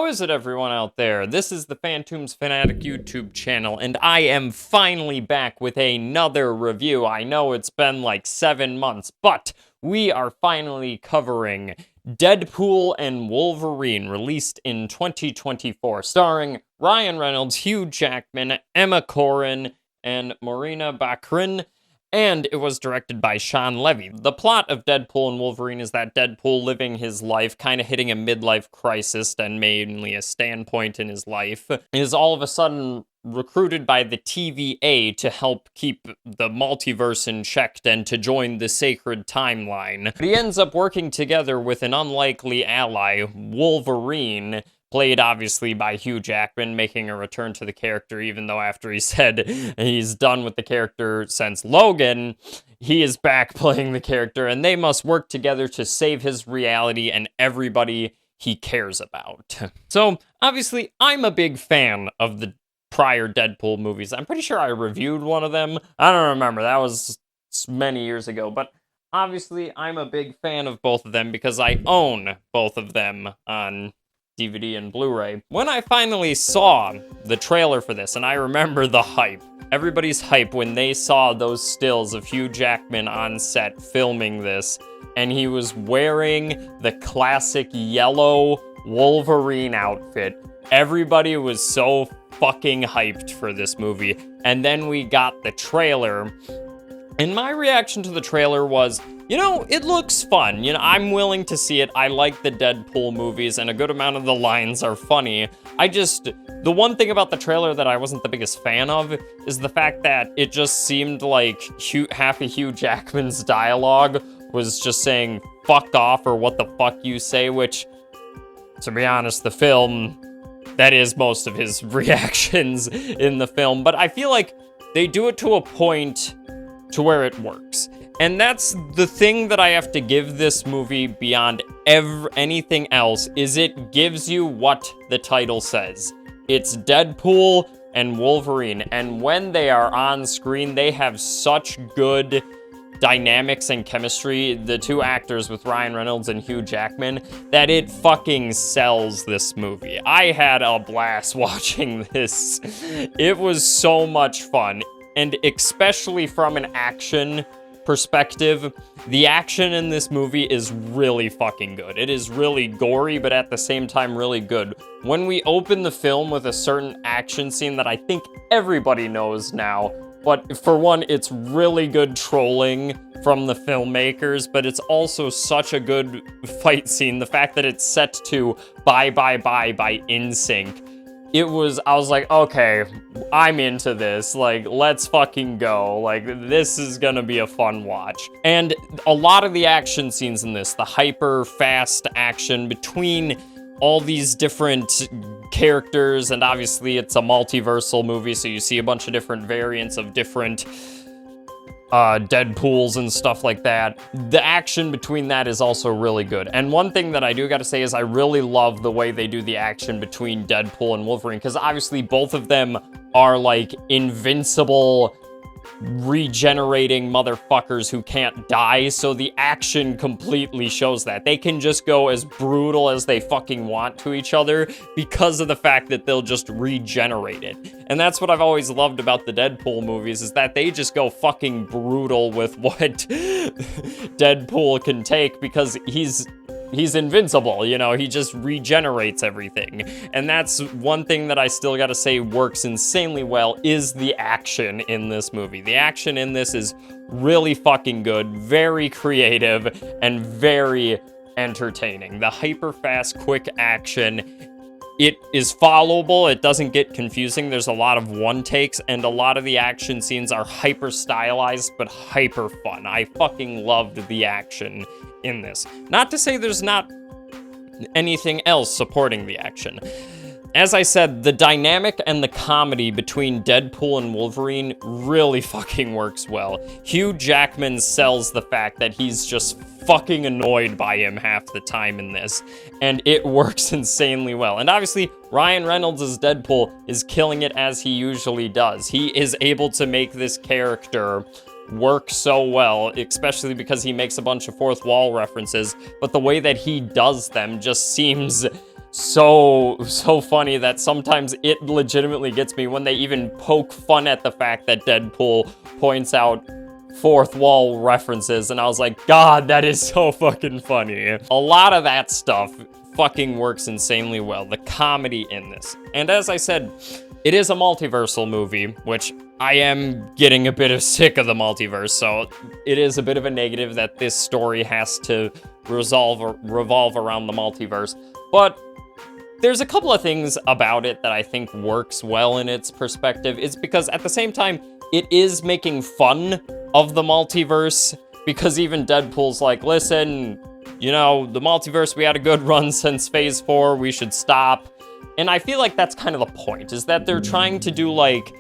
How is it, everyone out there? This is the Phantoms Fanatic YouTube channel, and I am finally back with another review. I know it's been like 7 months, but we are finally covering Deadpool and Wolverine, released in 2024, starring Ryan Reynolds, Hugh Jackman, Emma Corrin, and Morena Baccarin. And it was directed by Sean Levy. The plot of Deadpool and Wolverine is that Deadpool, living his life, kind of hitting a midlife crisis and mainly a standpoint in his life, is all of a sudden recruited by the TVA to help keep the multiverse in check and to join the sacred timeline. But he ends up working together with an unlikely ally, Wolverine, played obviously by Hugh Jackman, making a return to the character, even though after he said he's done with the character since Logan, he is back playing the character, and they must work together to save his reality and everybody he cares about. So, obviously, I'm a big fan of the prior Deadpool movies. I'm pretty sure I reviewed one of them. I don't remember, that was many years ago, but obviously, I'm a big fan of both of them because I own both of them on DVD and Blu-ray. When I finally saw the trailer for this, and I remember the hype, everybody's hype when they saw those stills of Hugh Jackman on set filming this, and he was wearing the classic yellow Wolverine outfit. Everybody was so fucking hyped for this movie. And then we got the trailer, and my reaction to the trailer was, you know, it looks fun. You know, I'm willing to see it. I like the Deadpool movies, and a good amount of the lines are funny. The one thing about the trailer that I wasn't the biggest fan of is the fact that it just seemed like half of Hugh Jackman's dialogue was just saying, fuck off, or what the fuck you say, which, to be honest, the film, that is most of his reactions in the film. But I feel like they do it to a point to where it works. And that's the thing that I have to give this movie beyond anything else, is it gives you what the title says. It's Deadpool and Wolverine, and when they are on screen, they have such good dynamics and chemistry, the two actors with Ryan Reynolds and Hugh Jackman, that it fucking sells this movie. I had a blast watching this. It was so much fun, and especially from an action perspective, the action in this movie is really fucking good. It is really gory, but at the same time really good. When we open the film with a certain action scene that I think everybody knows now, but for one, it's really good trolling from the filmmakers, but it's also such a good fight scene. The fact that it's set to Bye Bye Bye by NSYNC, I was like, okay, I'm into this, like, let's fucking go, like, this is gonna be a fun watch. And a lot of the action scenes in this, the hyper fast action between all these different characters, and obviously it's a multiversal movie, so you see a bunch of different variants of different Deadpools and stuff like that. The action between that is also really good. And one thing that I do gotta say is I really love the way they do the action between Deadpool and Wolverine, because obviously both of them are like invincible, regenerating motherfuckers who can't die, so the action completely shows that. They can just go as brutal as they fucking want to each other because of the fact that they'll just regenerate it. And that's what I've always loved about the Deadpool movies, is that they just go fucking brutal with what Deadpool can take, because he's invincible, you know, he just regenerates everything. And that's one thing that I still gotta say works insanely well, is the action in this movie. The action in this is really fucking good, very creative, and very entertaining. The hyper-fast, quick action, it is followable, it doesn't get confusing, there's a lot of one-takes, and a lot of the action scenes are hyper-stylized, but hyper-fun. I fucking loved the action in this. Not to say there's not anything else supporting the action. As I said, the dynamic and the comedy between Deadpool and Wolverine really fucking works well. Hugh Jackman sells the fact that he's just fucking annoyed by him half the time in this, and it works insanely well. And obviously, Ryan Reynolds as Deadpool is killing it as he usually does. He is able to make this character work so well, especially because he makes a bunch of fourth wall references, but the way that he does them just seems so funny that sometimes it legitimately gets me when they even poke fun at the fact that Deadpool points out fourth wall references, and I was like, God, that is so fucking funny. A lot of that stuff fucking works insanely well, the comedy in this. And as I said, it is a multiversal movie, which I am getting a bit sick of the multiverse, so it is a bit of a negative that this story has to revolve around the multiverse. But there's a couple of things about it that I think works well in its perspective. It's because at the same time, it is making fun of the multiverse, because even Deadpool's like, listen, you know, the multiverse, we had a good run since Phase 4, we should stop. And I feel like that's kind of the point, is that they're trying to do, like,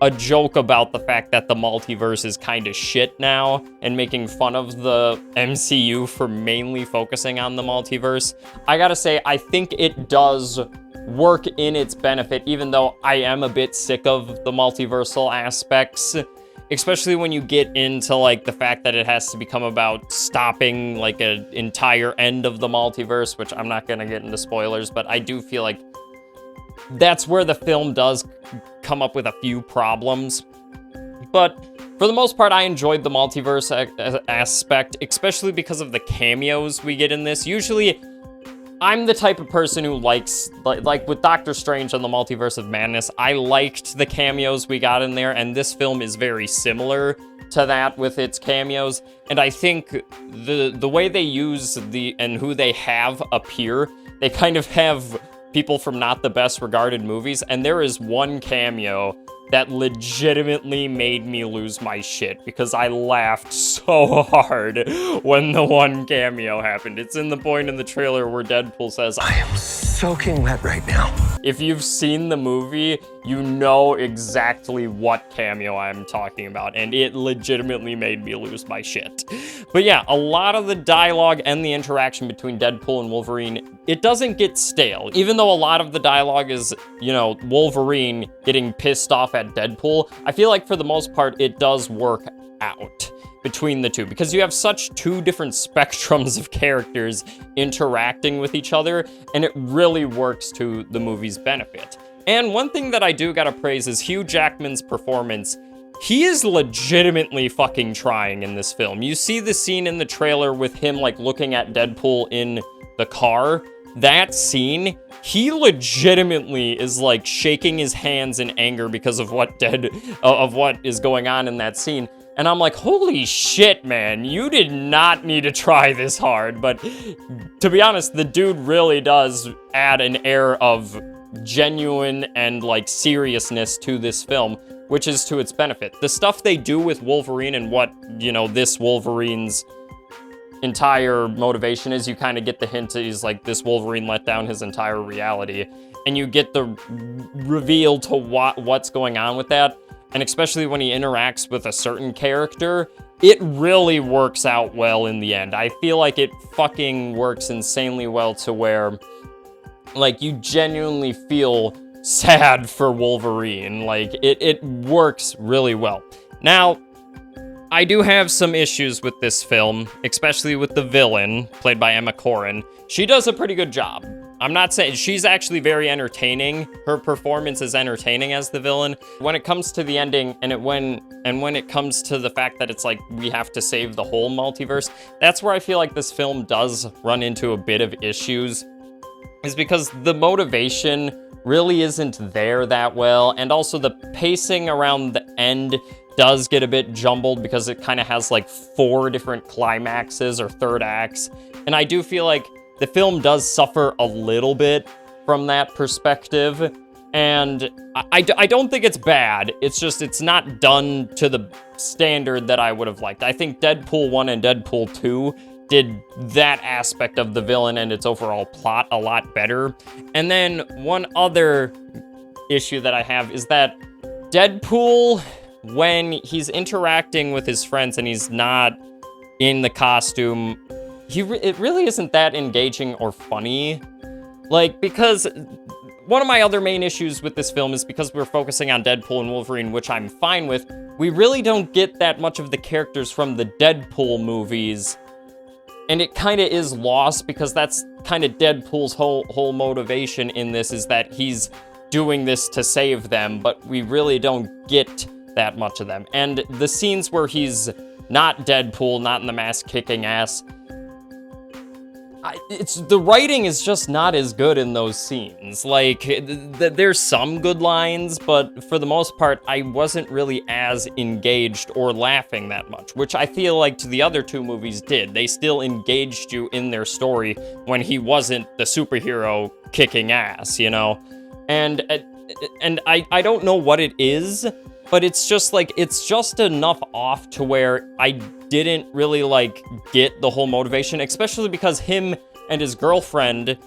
a joke about the fact that the multiverse is kind of shit now, and making fun of the MCU for mainly focusing on the multiverse. I gotta say, I think it does work in its benefit, even though I am a bit sick of the multiversal aspects, especially when you get into, like, the fact that it has to become about stopping, like, an entire end of the multiverse, which I'm not gonna get into spoilers, but I do feel like that's where the film does come up with a few problems. But for the most part, I enjoyed the multiverse aspect, especially because of the cameos we get in this. Usually, I'm the type of person who likes, like with Doctor Strange and the Multiverse of Madness, I liked the cameos we got in there, and this film is very similar to that with its cameos. And I think the way they use and who they have appear, they kind of have people from not the best regarded movies, and there is one cameo that legitimately made me lose my shit, because I laughed so hard when the one cameo happened. It's in the point in the trailer where Deadpool says, I am soaking wet right now. If you've seen the movie, you know exactly what cameo I'm talking about, and it legitimately made me lose my shit. But yeah, a lot of the dialogue and the interaction between Deadpool and Wolverine, it doesn't get stale. Even though a lot of the dialogue is, you know, Wolverine getting pissed off at Deadpool, I feel like for the most part, it does work out between the two, because you have such two different spectrums of characters interacting with each other, and it really works to the movie's benefit. And one thing that I do gotta praise is Hugh Jackman's performance. He is legitimately fucking trying in this film. You see the scene in the trailer with him, like, looking at Deadpool in the car. That scene, he legitimately is, like, shaking his hands in anger because of what is going on in that scene. And I'm like, holy shit, man, you did not need to try this hard. But to be honest, the dude really does add an air of genuine and, like, seriousness to this film, which is to its benefit. The stuff they do with Wolverine and what, you know, this Wolverine's entire motivation is, you kind of get the hint that he's like, this Wolverine let down his entire reality. And you get the reveal to what's going on with that. And especially when he interacts with a certain character, it really works out well in the end. I feel like it fucking works insanely well to where, like, you genuinely feel sad for Wolverine. Like, it works really well. Now, I do have some issues with this film, especially with the villain, played by Emma Corrin. She does a pretty good job. I'm not saying, she's actually very entertaining. Her performance is entertaining as the villain. When it comes to the ending, and when it comes to the fact that it's like, we have to save the whole multiverse, that's where I feel like this film does run into a bit of issues, is because the motivation really isn't there that well, and also the pacing around the end does get a bit jumbled because it kind of has like 4 different climaxes or third acts, and I do feel like the film does suffer a little bit from that perspective, and I don't think it's bad. It's just, it's not done to the standard that I would have liked. I think Deadpool 1 and Deadpool 2 did that aspect of the villain and its overall plot a lot better. And then one other issue that I have is that Deadpool, when he's interacting with his friends and he's not in the costume, it really isn't that engaging or funny. Like, because one of my other main issues with this film is because we're focusing on Deadpool and Wolverine, which I'm fine with, we really don't get that much of the characters from the Deadpool movies, and it kind of is lost because that's kind of Deadpool's whole motivation in this is that he's doing this to save them, but we really don't get that much of them. And the scenes where he's not Deadpool, not in the mask kicking ass, the writing is just not as good in those scenes. Like, there's some good lines, but for the most part, I wasn't really as engaged or laughing that much, which I feel like the other two movies did. They still engaged you in their story when he wasn't the superhero kicking ass, you know? And I don't know what it is, but it's just like, it's just enough off to where I didn't really like get the whole motivation, especially because him and his girlfriend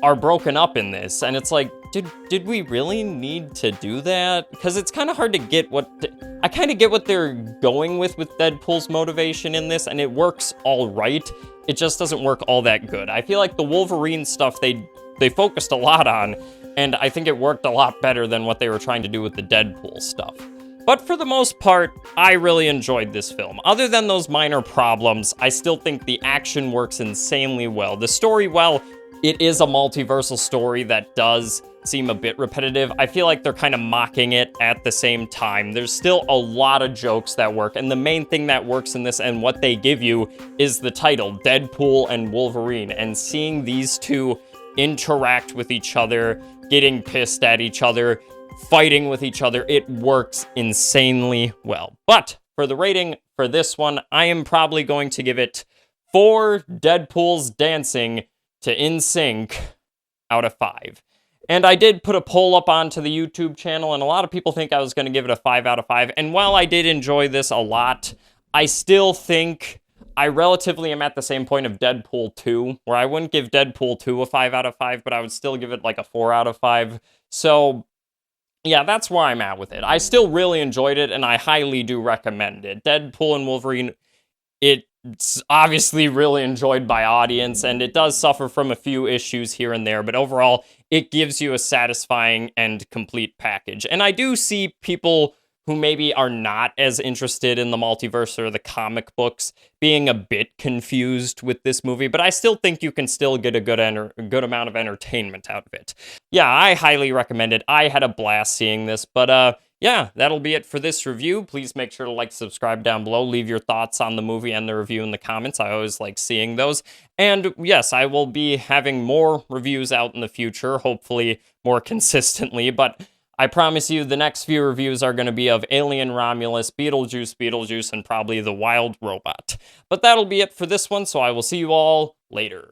are broken up in this, and it's like, did we really need to do that? Because it's kind of hard to get I kind of get what they're going with Deadpool's motivation in this, and it works all right. It just doesn't work all that good. I feel like the Wolverine stuff they focused a lot on, and I think it worked a lot better than what they were trying to do with the Deadpool stuff. But for the most part, I really enjoyed this film. Other than those minor problems, I still think the action works insanely well. The story, well, it is a multiversal story that does seem a bit repetitive. I feel like they're kind of mocking it at the same time. There's still a lot of jokes that work, and the main thing that works in this and what they give you is the title, Deadpool and Wolverine, and seeing these two interact with each other, getting pissed at each other, fighting with each other, it works insanely well. But for the rating for this one, I am probably going to give it 4 Deadpools dancing to NSYNC out of 5. And I did put a poll up onto the YouTube channel, and a lot of people think I was going to give it a 5 out of 5. And while I did enjoy this a lot, I still think I relatively am at the same point of Deadpool 2, where I wouldn't give Deadpool 2 a 5 out of 5, but I would still give it like a 4 out of 5. So yeah, that's where I'm at with it. I still really enjoyed it, and I highly do recommend it. Deadpool and Wolverine, it's obviously really enjoyed by audience, and it does suffer from a few issues here and there, but overall, it gives you a satisfying and complete package. And I do see people who maybe are not as interested in the multiverse or the comic books being a bit confused with this movie, but I still think you can still get a good amount of entertainment out of it. Yeah, I highly recommend it. I had a blast seeing this, but yeah, that'll be it for this review. Please make sure to like, subscribe down below, leave your thoughts on the movie and the review in the comments. I always like seeing those. And yes, I will be having more reviews out in the future, hopefully more consistently, but I promise you the next few reviews are going to be of Alien Romulus, Beetlejuice, and probably The Wild Robot. But that'll be it for this one, so I will see you all later.